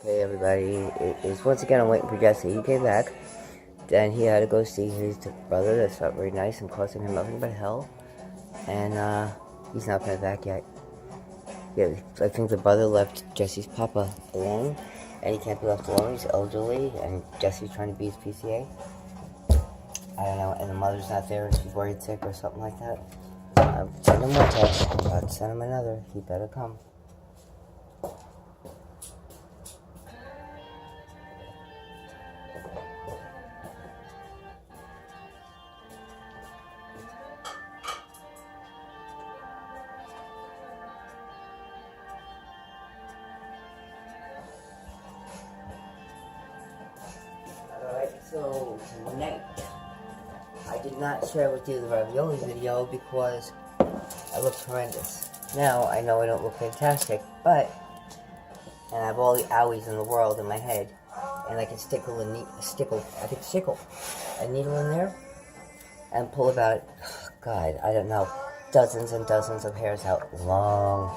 Hey everybody, it is once again I'm waiting for Jesse. He came back, then he had to go see his brother. That's not very nice and causing him nothing but hell. And he's not coming back yet. Yeah, I think the brother left Jesse's papa alone, and he can't be left alone. He's elderly, and Jesse's trying to be his PCA. I don't know, and the mother's not there, and she's worried sick or something like that. Send him one text, but send him another. He better come. Alright, so tonight, I did not share with you the ravioli video because I looked horrendous. Now, I know I don't look fantastic, but, and I have all the owies in the world in my head, and I can stick a needle in there, and pull about, God, I don't know, dozens and dozens of hairs out long.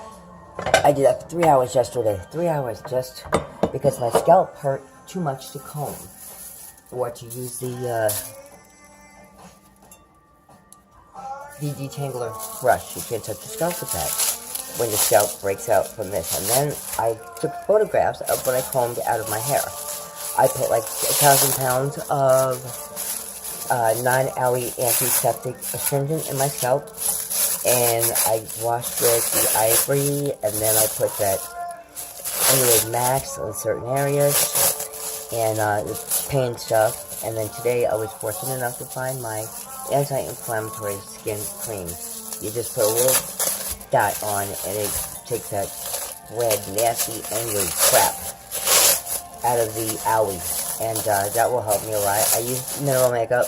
I did that for 3 hours yesterday. 3 hours just because my scalp hurt too much to comb. Or to use the detangler brush. You can't touch your scalp with that when your scalp breaks out from this. And then I took photographs of what I combed out of my hair. I put like 1,000 pounds of non-owie antiseptic astringent in my scalp, and I washed with the ivory, and then I put that Anyway Max on certain areas, and the pain stuff. And then today I was fortunate enough to find my anti-inflammatory skin cream. You just put a little dot on, and it takes that red, nasty, angry crap out of the owie, and that will help me a lot. I use mineral makeup.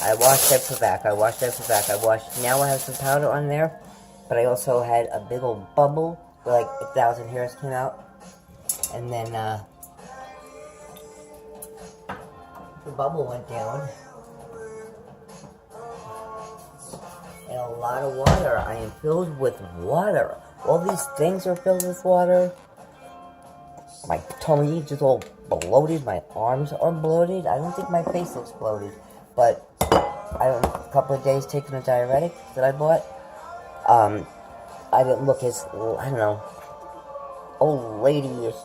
I washed that for back. Now I have some powder on there, but I also had a big old bubble where like 1,000 hairs came out, and then the bubble went down, and a lot of water. I am filled with water. All these things are filled with water. My tummy is just all bloated. My arms are bloated. I don't think my face looks bloated, but I don't know, a couple of days taking a diuretic that I bought. I didn't look as, I don't know, old lady-ish,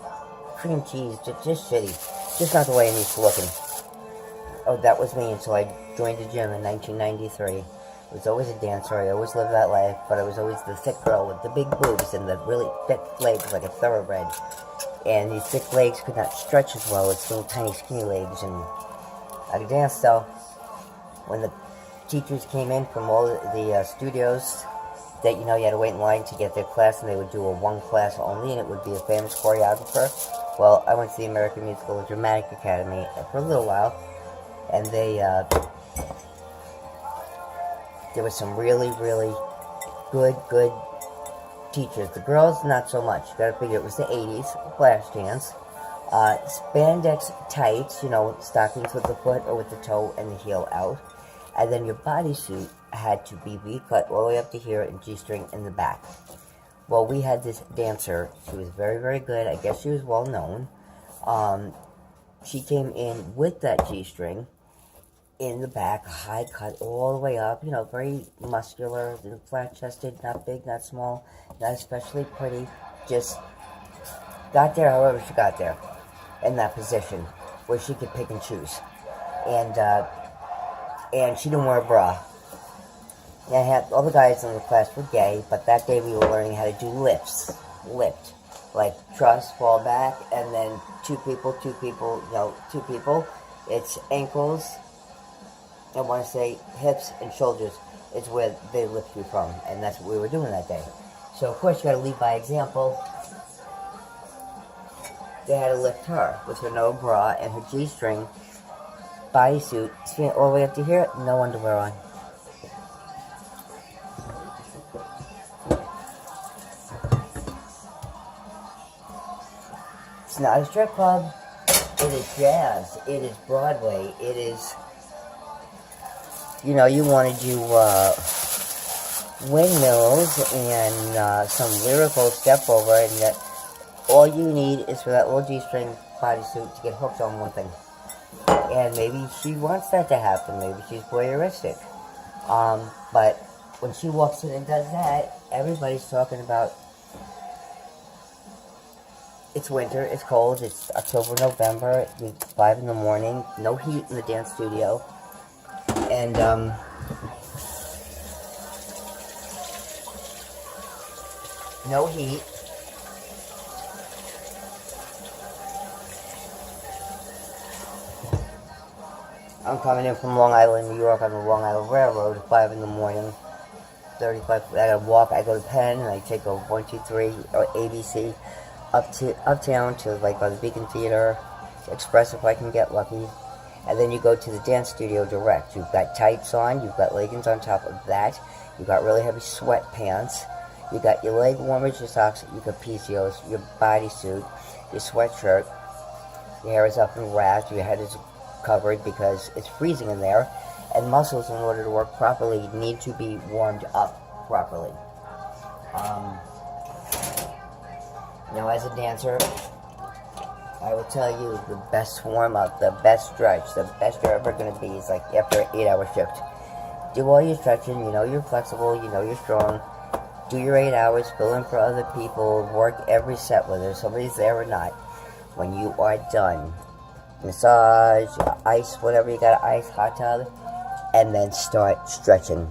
cream cheese, just shitty. Just not the way I'm used to looking. Oh, that was me until I joined the gym in 1993. I was always a dancer. I always lived that life, but I was always the thick girl with the big boobs and the really thick legs like a thoroughbred. And these thick legs could not stretch as well as little tiny skinny legs. And I could dance though. When the teachers came in from all the studios, that, you know, you had to wait in line to get their class, and they would do a one class only, and it would be a famous choreographer. Well, I went to the American Musical Dramatic Academy for a little while, and there was some really, really good teachers. The girls, not so much. You gotta figure it was the 80s, flash dance. Spandex tights, you know, stockings with the foot or with the toe and the heel out. And then your bodysuit had to be V-cut all the way up to here and G-string in the back. Well, we had this dancer. She was very, very good. I guess she was well known. She came in with that G-string in the back, high cut all the way up, you know, very muscular, flat-chested, not big, not small, not especially pretty, just got there however she got there, in that position, where she could pick and choose, and she didn't wear a bra. And all the guys in the class were gay, but that day we were learning how to do lift, like truss, fall back, and then two people, it's ankles, I want to say hips and shoulders is where they lift you from, and that's what we were doing that day. So of course you gotta lead by example. They had to lift her with her no bra and her G-string bodysuit, all the way up to here, no underwear on. It's not a strip club. It is jazz. It is Broadway. It is, you know, you want to do windmills and some lyrical step over, and all you need is for that little G-string bodysuit to get hooked on one thing. And maybe she wants that to happen. Maybe she's voyeuristic. But when she walks in and does that, everybody's talking about it's winter, it's cold, it's October, November, it's 5 in the morning, no heat in the dance studio. And, no heat. I'm coming in from Long Island, New York on the Long Island Railroad at 5 in the morning. 35, I gotta walk, I go to Penn, and I take a 123 or ABC uptown to like by the Beacon Theater, Express if I can get lucky. And then you go to the dance studio direct. You've got tights on, you've got leggings on top of that, you've got really heavy sweatpants, you got your leg warmers, your socks, your capricios, your bodysuit, your sweatshirt, your hair is up and wrapped, your head is covered because it's freezing in there, and muscles, in order to work properly, need to be warmed up properly. Now, as a dancer, I will tell you the best warm-up, the best stretch, the best you're ever going to be is like after an 8-hour shift. Do all your stretching, you know you're flexible, you know you're strong. Do your 8 hours, fill in for other people, work every set, whether somebody's there or not. When you are done, massage, ice, whatever you got, ice, hot tub, and then start stretching.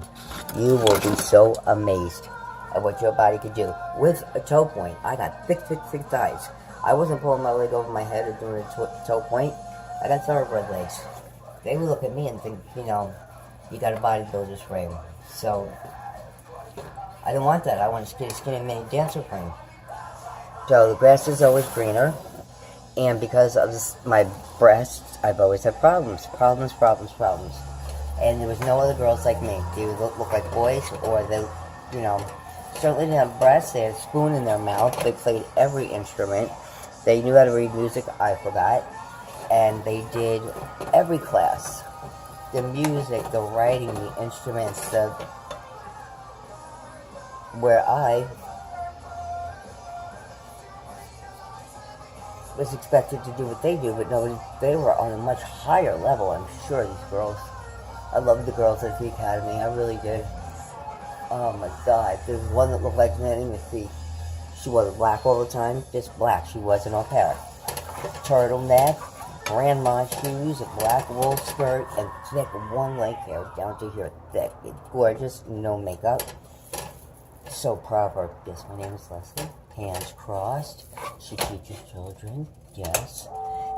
You will be so amazed at what your body could do. With a toe point, I got thick thighs. I wasn't pulling my leg over my head or doing a toe point. I got thoroughbred legs. They would look at me and think, you know, you got a bodybuilder's frame. So, I didn't want that. I wanted a skinny mini dancer frame. So, the grass is always greener. And because of my breasts, I've always had problems. And there was no other girls like me. They would look like boys, or they, you know, certainly didn't have breasts. They had a spoon in their mouth. They played every instrument. They knew how to read music. I forgot. And they did every class. The music, the writing, the instruments, where I was expected to do what they do, but no, they were on a much higher level, I'm sure, these girls. I loved the girls at the academy, I really did. Oh my god, there was one that looked like Nanny McPhee. She wore black all the time, just black, she was an au pair. Turtleneck, grandma shoes, a black wool skirt, and thick one leg hair down to here, thick, gorgeous, no makeup. So proper. Yes, my name is Leslie. Hands crossed. She teaches children. Yes.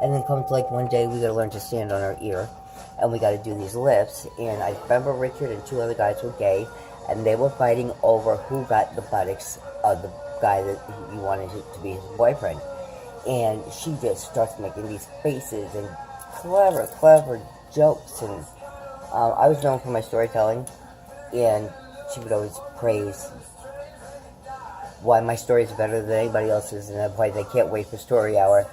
And then comes like one day we gotta learn to stand on our ear, and we gotta do these lifts. And I remember Richard and two other guys were gay, and they were fighting over who got the buttocks of the guy that he wanted to be his boyfriend. And she just starts making these faces and clever jokes. And I was known for my storytelling, and she would always praise why my story is better than anybody else's, and why they can't wait for story hour.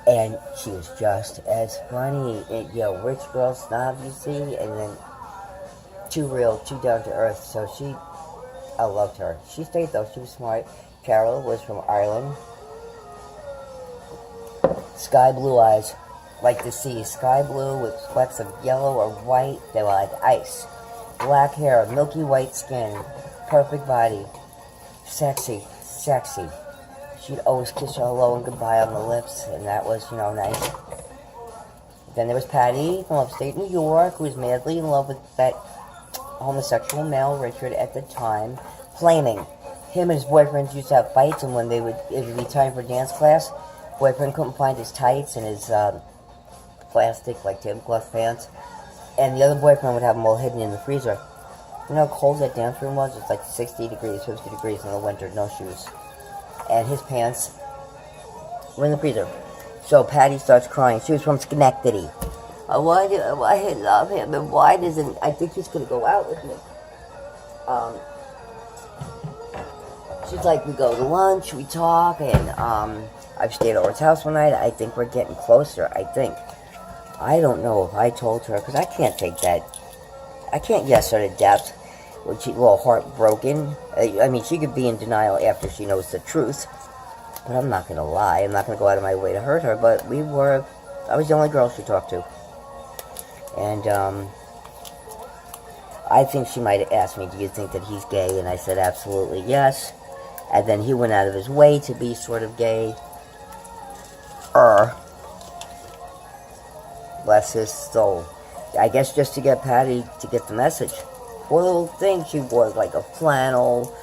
And she was just as funny. And, you know, rich girl snob, you see, and then too real, too down to earth. So I loved her. She stayed though, she was smart. Carol was from Ireland. Sky blue eyes, like the sea. Sky blue with flecks of yellow or white. They were like ice. Black hair, milky white skin, perfect body. Sexy. She'd always kiss her hello and goodbye on the lips, and that was, you know, nice. Then there was Patty from upstate New York, who was madly in love with that homosexual male, Richard, at the time. Flaming. Him and his boyfriends used to have fights, and when it would be time for dance class, boyfriend couldn't find his tights and his plastic, like tablecloth pants, and the other boyfriend would have them all hidden in the freezer. You know how cold that dance room was? It's like 60 degrees, 50 degrees in the winter, no shoes. And his pants were in the freezer. So Patty starts crying. She was from Schenectady. Why I love him, and why doesn't, I think he's going to go out with me. She's like, we go to lunch, we talk, and I've stayed over his house one night. I think we're getting closer, I think. I don't know if I told her, because I can't take that. I can't guess her to depth. When she's a little heartbroken. I mean, she could be in denial after she knows the truth. But I'm not gonna lie, I'm not gonna go out of my way to hurt her, but I was the only girl she talked to. And, I think she might have asked me, do you think that he's gay? And I said, absolutely yes. And then he went out of his way to be sort of gay. Bless his soul. I guess just to get Patty to get the message. Poor little thing, she wore like a flannel.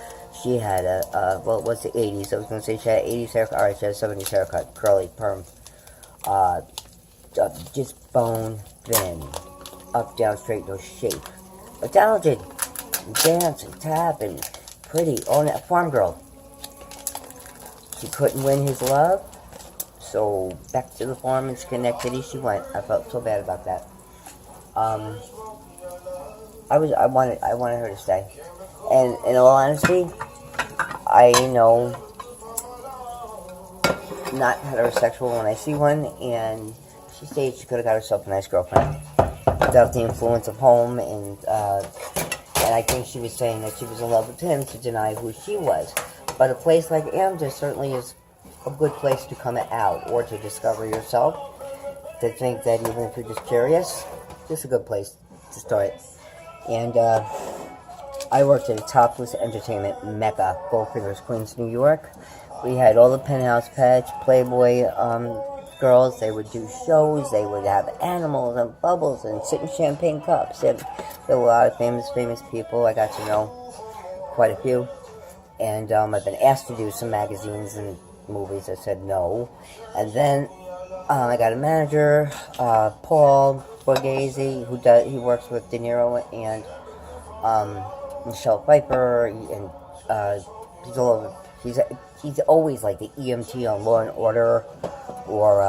She had well, it was the 80s. I was going to say she had 80s haircut. Alright, she had a 70s haircut. Curly, perm. Just bone thin. Up, down, straight, no shape. But talented. And dance and tap and pretty. Oh, a farm girl. She couldn't win his love. So back to the farm in Schenectady she went. I felt so bad about that. I wanted her to stay. And in all honesty, I know not heterosexual when I see one, and she stayed. She could have got herself a nice girlfriend without the influence of home, and I think she was saying that she was in love with him to deny who she was. But a place like Amgen certainly is a good place to come out or to discover yourself. To think that even if you're just curious, just a good place to start. And I worked at a topless entertainment mecca, Goldfinger's, Queens, New York. We had all the Penthouse Pets, Playboy girls. They would do shows. They would have animals and bubbles and sit in champagne cups. And there were a lot of famous people. I got to know quite a few. And I've been asked to do some magazines and movies. I said no. And then I got a manager, Paul Borghese, he works with De Niro and Michelle Pfeiffer, and he's all over. He's always like the EMT on Law and Order, or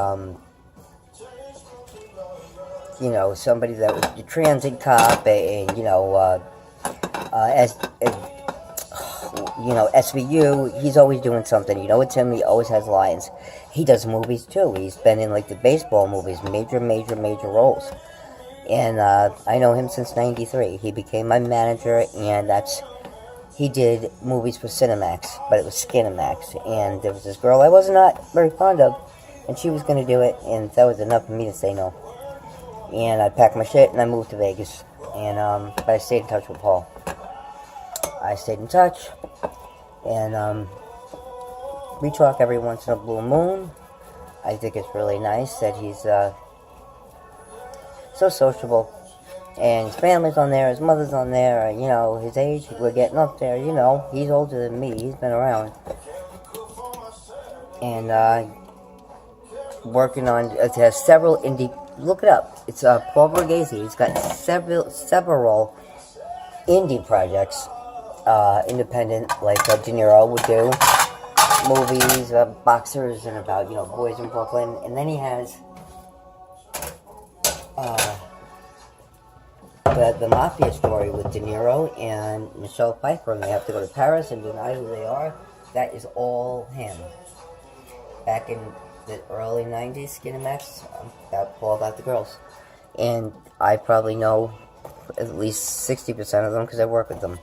you know, somebody that was the transit cop, and you know, SVU. He's always doing something. You know, it's him. He always has lines. He does movies too. He's been in like the baseball movies, major roles. And I know him since '93. He became my manager, and he did movies for Cinemax, but it was Skinemax. And there was this girl I was not very fond of, and she was going to do it, and that was enough for me to say no. And I packed my shit and I moved to Vegas. And but I stayed in touch with Paul. I stayed in touch, and we talk every once in a blue moon. I think it's really nice that he's so sociable, and his family's on there, his mother's on there, you know, his age, we're getting up there, you know, he's older than me, he's been around, and working on, it has several indie, look it up, it's Paul Borghese, he's got several indie projects, independent, like De Niro would do, movies, boxers, and about, you know, boys in Brooklyn, and then he has the mafia story with De Niro and Michelle Pfeiffer, and they have to go to Paris and deny who they are. That is all him. Back in the early 90s, Skinemax, all about the girls. And I probably know at least 60% of them because I work with them.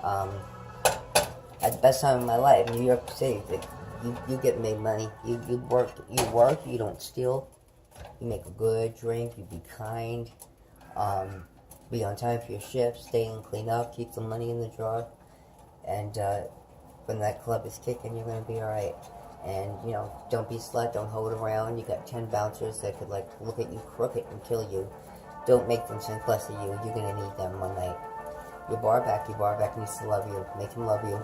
At the best time of my life, New York City, you get made money. You work, you don't steal. You make a good drink, you be kind, be on time for your shift, stay and clean up, keep the money in the drawer, and when that club is kicking, you're going to be alright. And, you know, don't be slut, don't hold around, you got 10 bouncers that could, like, look at you crooked and kill you. Don't make them think less of you, you're going to need them one night. Your bar back needs to love you, make him love you.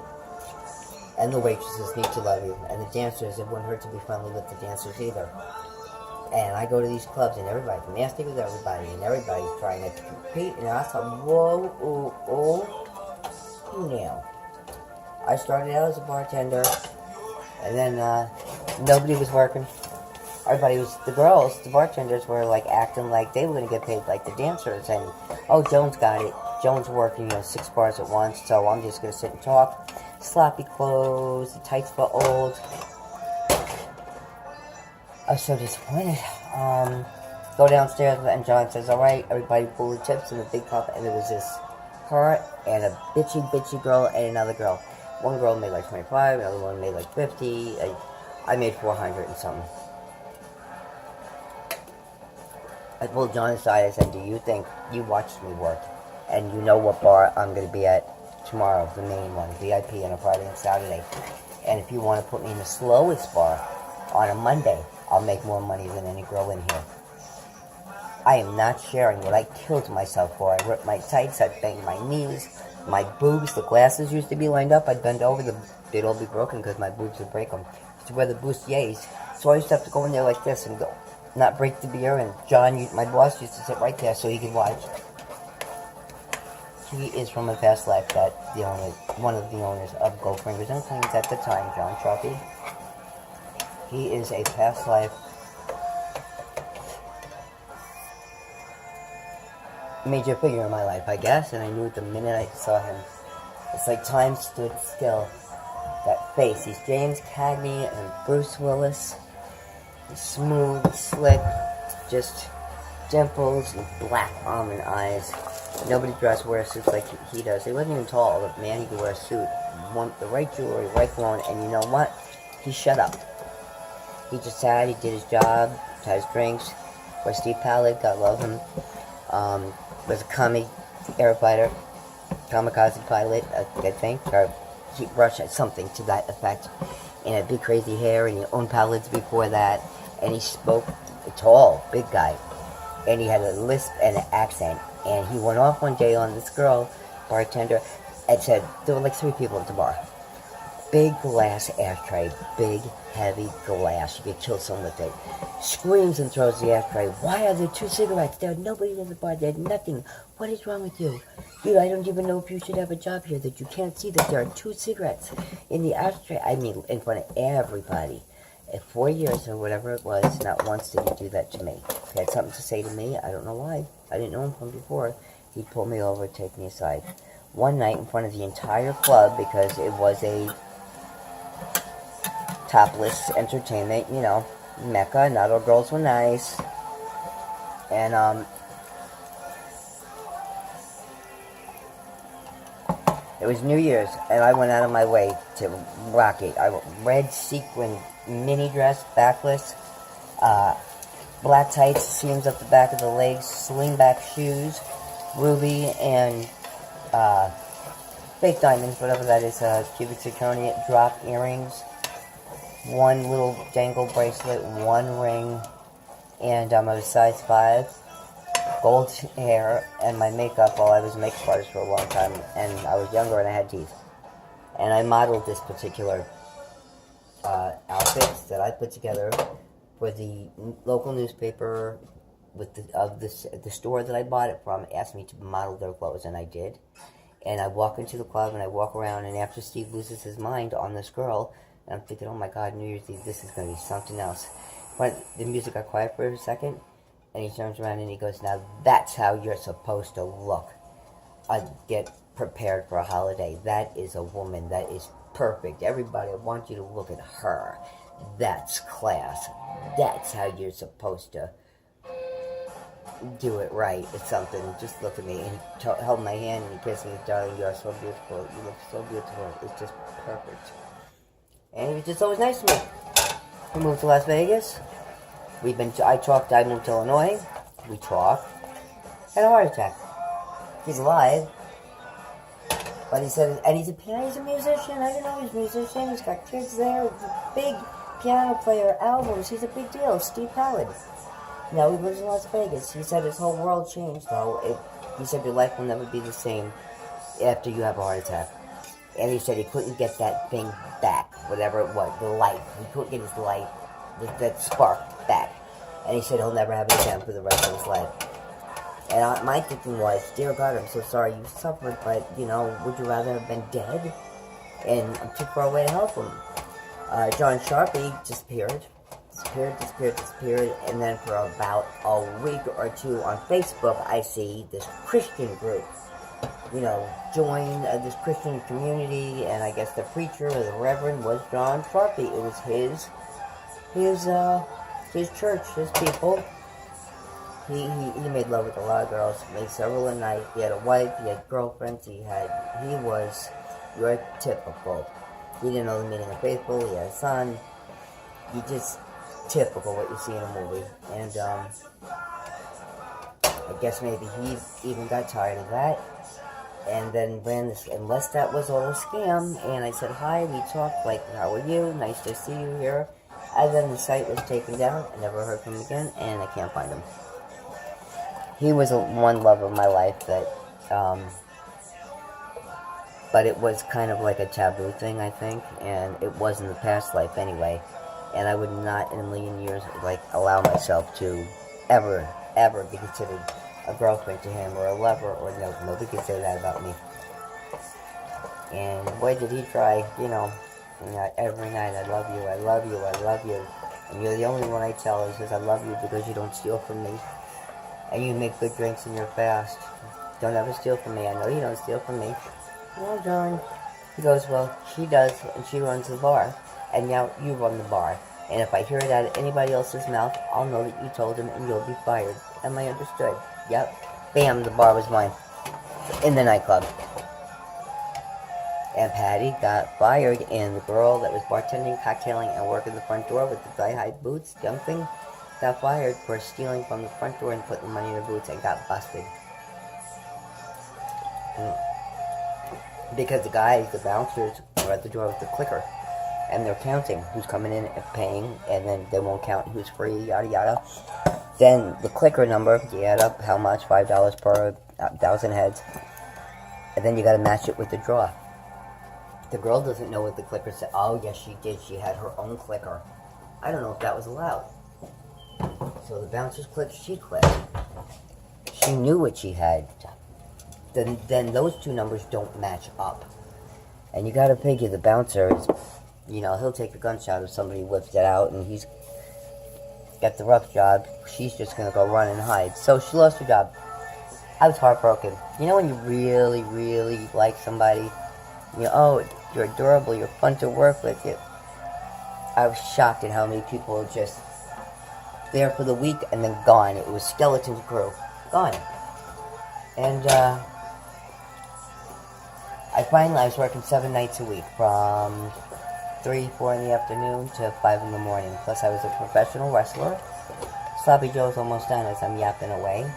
And the waitresses need to love you, and the dancers, it wouldn't hurt to be friendly with the dancers either. And I go to these clubs, and everybody's nasty with everybody, and everybody's trying to compete, and I thought, whoa, now. I started out as a bartender, and then nobody was working. Everybody was, the girls, the bartenders were like acting like they were going to get paid like the dancers, and, oh, Jones got it. Jones working, you know, 6 bars at once, so I'm just going to sit and talk. Sloppy clothes, the tights were old. I was so disappointed. Go downstairs, and John says, alright, everybody pull the tips in the big cup, and there was her and a bitchy girl and another girl. One girl made like 25, another one made like 50. I made 400 and something. I pulled John aside. I said, do you think you watched me work and you know what bar I'm going to be at tomorrow, the main one, VIP, on a Friday and Saturday? And if you want to put me in the slowest bar on a Monday, I'll make more money than any girl in here. I am not sharing what I killed myself for. I ripped my tights, I banged my knees, my boobs, the glasses used to be lined up. I'd bend over, they'd all be broken because my boobs would break them. I used to wear the bustiers, so I used to have to go in there like this and go, not break the beer. And John, my boss, used to sit right there so he could watch. He is from a past life that one of the owners of Goldfingers and Queens at the time, John Sharpie. He is a past life major figure in my life, I guess, and I knew it the minute I saw him. It's like time stood still. That face. He's James Cagney and Bruce Willis. He's smooth, slick, just dimples and black almond eyes. Nobody dressed wear suits like he does. He wasn't even tall, but man, he could wear a suit. The right jewelry, right cologne, and you know what? He shut up. He just sat, he did his job, had his drinks. Or Steve Pallett, God love him, was a kamikaze pilot, I think, or Russia, something to that effect. And had big crazy hair, and he owned pilots before that. And he spoke tall, big guy. And he had a lisp and an accent. And he went off one day on this girl, bartender, and said, there were like 3 people at the bar. Big glass ashtray, big, heavy glass. You could kill someone with it. Screams and throws the ashtray. Why are there 2 cigarettes? There are nobody in the bar. There's nothing. What is wrong with you? Dude, I don't even know if you should have a job here that you can't see that there are 2 cigarettes in the ashtray. I mean, in front of everybody. In 4 years or whatever it was, not once did he do that to me. If he had something to say to me, I don't know why. I didn't know him from before. He'd pull me over, take me aside. One night in front of the entire club, because it was a topless entertainment, you know, Mecca, not all girls were nice. And, it was New Year's, and I went out of my way to rock it. I red sequin mini dress, backless, black tights, seams up the back of the legs, slingback shoes, ruby, and, fake diamonds, whatever that is, cubic zirconia, drop earrings, 1 little dangle bracelet, 1 ring, and I was size 5, gold hair, and my makeup. Well, I was a makeup artist for a long time, and I was younger and I had teeth. And I modeled this particular outfit that I put together for the local newspaper with the store that I bought it from. Asked me to model their clothes, and I did. And I walk into the club, and I walk around, and after Steve loses his mind on this girl, and I'm thinking, oh my God, New Year's Eve, this is going to be something else. But the music got quiet for a second, and he turns around and he goes, now that's how you're supposed to look. I get prepared for a holiday. That is a woman. That is perfect. Everybody, I want you to look at her. That's class. That's how you're supposed to do it right. It's something. Just look at me. And he held my hand and he kissed me. Darling, you are so beautiful. You look so beautiful. It's just perfect. And he was just always nice to me. We moved to Las Vegas. I moved to Illinois. We talked. Had a heart attack. He's alive. But he said, and he's a musician. I didn't know he was a musician. He's got kids there. He's a big piano player, albums. He's a big deal. Steve Howard. Now he lives in Las Vegas. He said his whole world changed, though. He said your life will never be the same after you have a heart attack. And he said he couldn't get that thing back, whatever it was, the light. He couldn't get his light, that spark back. And he said he'll never have it again for the rest of his life. And my thinking was, dear God, I'm so sorry you suffered, but, you know, would you rather have been dead? And I'm too far away to help him. John Sharpie disappeared. And then for about a week or 2 on Facebook, I see this Christian group. You know, join this Christian community, and I guess the preacher or the reverend was John Sharpie. It was his church, his people. He made love with a lot of girls, made several a night. He had a wife, he had girlfriends, he was You're typical. He didn't know the meaning of baseball. He had a son. You just typical what you see in a movie. And I guess maybe he even got tired of that. And then ran this, unless that was all a scam. And I said, hi, we talked, like, how are you? Nice to see you here. And then the site was taken down. I never heard from him again, and I can't find him. He was one love of my life that, but it was kind of like a taboo thing, I think, and it was in the past life anyway. And I would not in a million years, like, allow myself to ever be considered a girlfriend to him, or a lover, or no, nobody could say that about me. And boy, did he try, every night, I love you, I love you, I love you. And you're the only one I tell. He says, I love you because you don't steal from me. And you make good drinks and you're fast. Don't ever steal from me. I know you don't steal from me. Well, John. He goes, well, she does, and she runs the bar. And now you run the bar. And if I hear it out of anybody else's mouth, I'll know that you told him and you'll be fired. Am I understood? Yep. Bam, the bar was mine. In the nightclub. And Patty got fired, and the girl that was bartending, cocktailing, and working the front door with the thigh-high boots, jumping, got fired for stealing from the front door and putting the money in her boots and got busted. Because the guys, the bouncers, are at the door with the clicker. And they're counting who's coming in and paying, and then they won't count who's free, yada yada. Then the clicker number, you add up how much, $5 per 1,000 heads. And then you gotta match it with the draw. The girl doesn't know what the clicker said. Oh, yes, she did. She had her own clicker. I don't know if that was allowed. So the bouncers clicked, she clicked. She knew what she had. Then those two numbers don't match up. And you gotta figure the bouncer is, he'll take a gunshot if somebody whips it out and he's got the rough job. She's just gonna go run and hide. So she lost her job. I was heartbroken. You know when you really, really like somebody? You're adorable, you're fun to work with. I was shocked at how many people were just there for the week and then gone. It was skeleton crew. Gone. And, I was working 7 nights a week, from 3, 4 in the afternoon to 5 in the morning. Plus I was a professional wrestler. Sloppy Joe's almost done as I'm yapping away.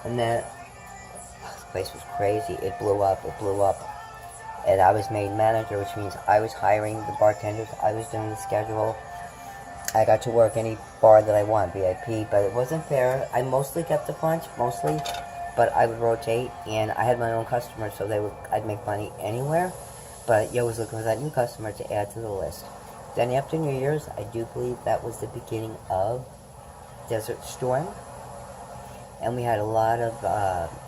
And then, the place was crazy. It blew up. And I was made manager, which means I was hiring the bartenders. I was doing the schedule. I got to work any bar that I want, VIP, but it wasn't fair. I mostly kept the punch, but I would rotate, and I had my own customers, so I'd make money anywhere, but you always looking for that new customer to add to the list. Then after New Year's, I do believe that was the beginning of Desert Storm, and we had a lot of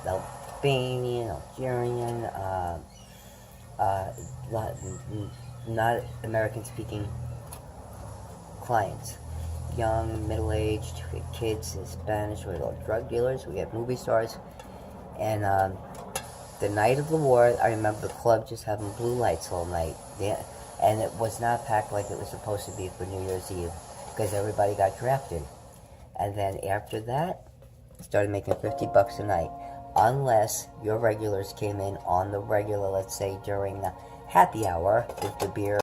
Albanian, Algerian, not American-speaking clients. Young, middle-aged, we had kids, Spanish, we had all drug dealers, we had movie stars. And the night of the war, I remember the club just having blue lights all night. And it was not packed like it was supposed to be for New Year's Eve, because everybody got drafted. And then after that, started making $50 a night. Unless your regulars came in on the regular, let's say during the happy hour with the beer.